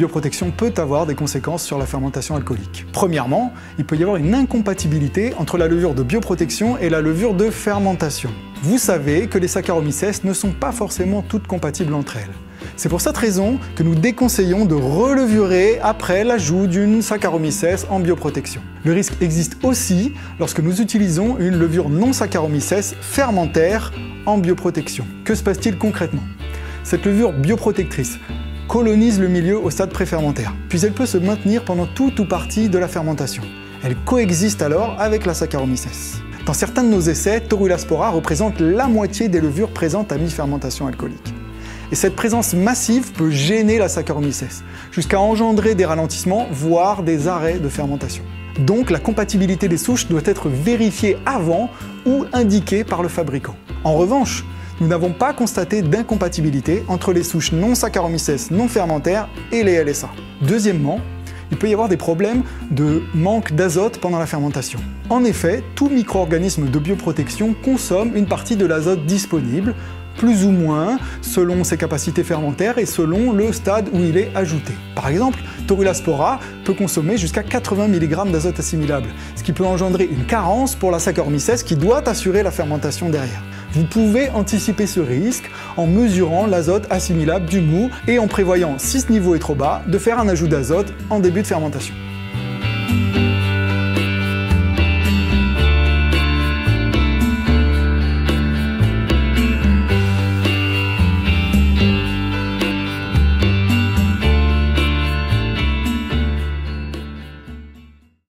bioprotection peut avoir des conséquences sur la fermentation alcoolique. Premièrement, il peut y avoir une incompatibilité entre la levure de bioprotection et la levure de fermentation. Vous savez que les Saccharomyces ne sont pas forcément toutes compatibles entre elles. C'est pour cette raison que nous déconseillons de relevurer après l'ajout d'une Saccharomyces en bioprotection. Le risque existe aussi lorsque nous utilisons une levure non Saccharomyces fermentaire en bioprotection. Que se passe-t-il concrètement? Cette levure bioprotectrice colonise le milieu au stade préfermentaire, puis elle peut se maintenir pendant tout ou partie de la fermentation. Elle coexiste alors avec la Saccharomyces. Dans certains de nos essais, Torula spora représente la moitié des levures présentes à mi-fermentation alcoolique. Et cette présence massive peut gêner la Saccharomyces, jusqu'à engendrer des ralentissements, voire des arrêts de fermentation. Donc la compatibilité des souches doit être vérifiée avant ou indiquée par le fabricant. En revanche, nous n'avons pas constaté d'incompatibilité entre les souches non Saccharomyces non fermentaires et les LSA. Deuxièmement, il peut y avoir des problèmes de manque d'azote pendant la fermentation. En effet, tout micro-organisme de bioprotection consomme une partie de l'azote disponible, plus ou moins selon ses capacités fermentaires et selon le stade où il est ajouté. Par exemple, Torula spora peut consommer jusqu'à 80 mg d'azote assimilable, ce qui peut engendrer une carence pour la Saccharomyces qui doit assurer la fermentation derrière. Vous pouvez anticiper ce risque en mesurant l'azote assimilable du mou et en prévoyant, si ce niveau est trop bas, de faire un ajout d'azote en début de fermentation.